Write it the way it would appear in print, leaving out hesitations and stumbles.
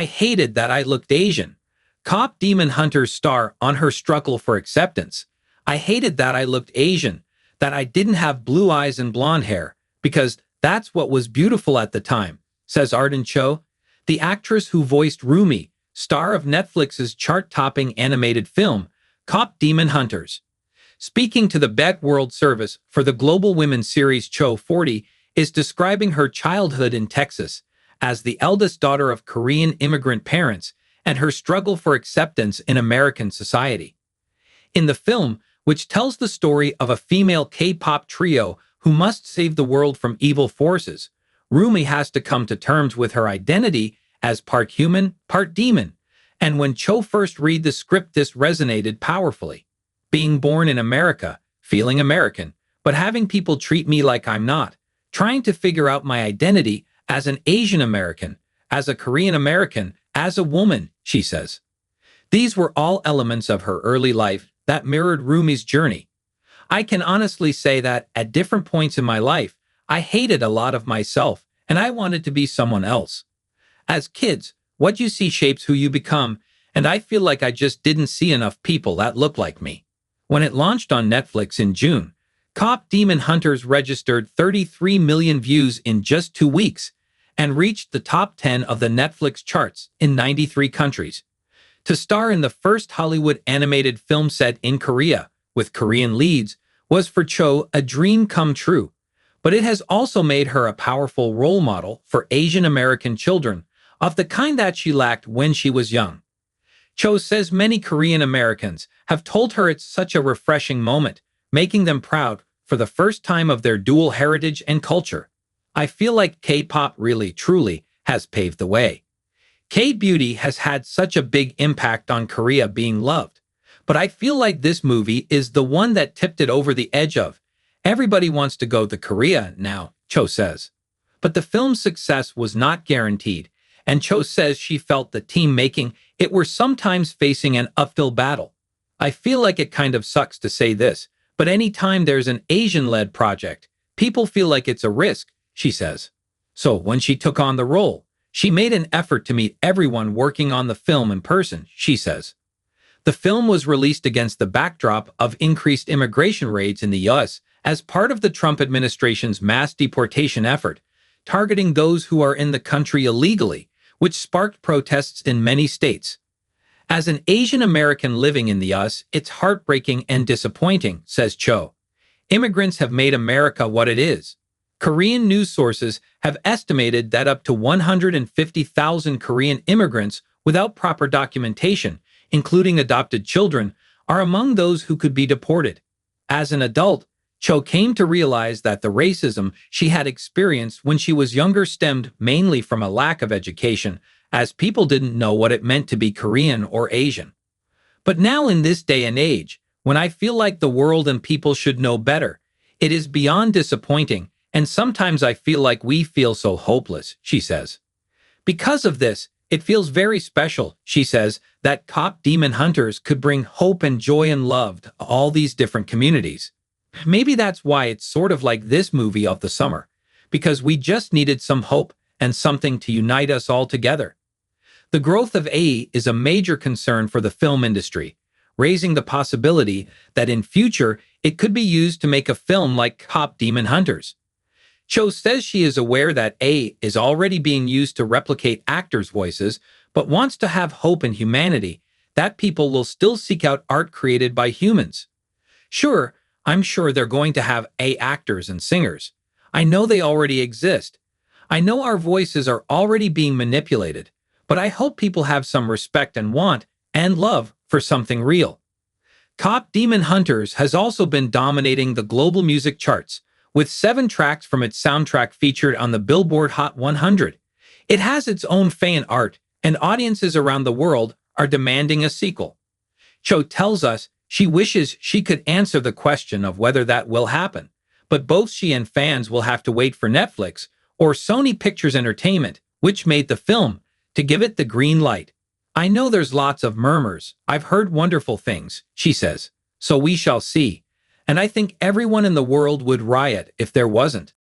I hated that I looked Asian. Cop Demon Hunter's star on her struggle for acceptance. I hated that I looked Asian, that I didn't have blue eyes and blonde hair, because that's what was beautiful at the time, says Arden Cho, the actress who voiced Rumi, star of Netflix's chart-topping animated film, Cop Demon Hunters. Speaking to the Beck World Service for the Global Women's Series, Cho, 40, is describing her childhood in Texas as the eldest daughter of Korean immigrant parents and her struggle for acceptance in American society. In the film, which tells the story of a female K-pop trio who must save the world from evil forces, Rumi has to come to terms with her identity as part human, part demon. And when Cho first read the script, this resonated powerfully. Being born in America, feeling American, but having people treat me like I'm not, trying to figure out my identity as an Asian American, as a Korean American, as a woman, she says. These were all elements of her early life that mirrored Rumi's journey. I can honestly say that at different points in my life, I hated a lot of myself and I wanted to be someone else. As kids, what you see shapes who you become, and I feel like I just didn't see enough people that look like me. When it launched on Netflix in June, Cop Demon Hunters registered 33 million views in just 2 weeks and reached the top 10 of the Netflix charts in 93 countries. To star in the first Hollywood animated film set in Korea with Korean leads was for Cho a dream come true, but it has also made her a powerful role model for Asian American children of the kind that she lacked when she was young. Cho says many Korean Americans have told her it's such a refreshing moment, making them proud for the first time of their dual heritage and culture. I feel like K-pop really, truly has paved the way. K-beauty has had such a big impact on Korea being loved, but I feel like this movie is the one that tipped it over the edge of. Everybody wants to go to Korea now, Cho says. But the film's success was not guaranteed, and Cho says she felt the team making it were sometimes facing an uphill battle. I feel like it kind of sucks to say this, but anytime there's an Asian-led project, people feel like it's a risk, she says. So when she took on the role, she made an effort to meet everyone working on the film in person, she says. The film was released against the backdrop of increased immigration raids in the U.S. as part of the Trump administration's mass deportation effort, targeting those who are in the country illegally, which sparked protests in many states. As an Asian American living in the U.S., it's heartbreaking and disappointing, says Cho. Immigrants have made America what it is. Korean news sources have estimated that up to 150,000 Korean immigrants without proper documentation, including adopted children, are among those who could be deported. As an adult, Cho came to realize that the racism she had experienced when she was younger stemmed mainly from a lack of education, as people didn't know what it meant to be Korean or Asian. But now in this day and age, when I feel like the world and people should know better, it is beyond disappointing, and sometimes I feel like we feel so hopeless, she says. Because of this, it feels very special, she says, that Cop Demon Hunters could bring hope and joy and love to all these different communities. Maybe that's why it's sort of like this movie of the summer, because we just needed some hope and something to unite us all together. The growth of AI is a major concern for the film industry, raising the possibility that in future it could be used to make a film like Cop Demon Hunters. Cho says she is aware that AI is already being used to replicate actors' voices, but wants to have hope and humanity that people will still seek out art created by humans. Sure, I'm sure they're going to have AI actors and singers. I know they already exist. I know our voices are already being manipulated, but I hope people have some respect and want and love for something real. Cop Demon Hunters has also been dominating the global music charts, with 7 tracks from its soundtrack featured on the Billboard Hot 100. It has its own fan art, and audiences around the world are demanding a sequel. Cho tells us she wishes she could answer the question of whether that will happen, but both she and fans will have to wait for Netflix or Sony Pictures Entertainment, which made the film, to give it the green light. I know there's lots of murmurs. I've heard wonderful things, she says. So we shall see. And I think everyone in the world would riot if there wasn't.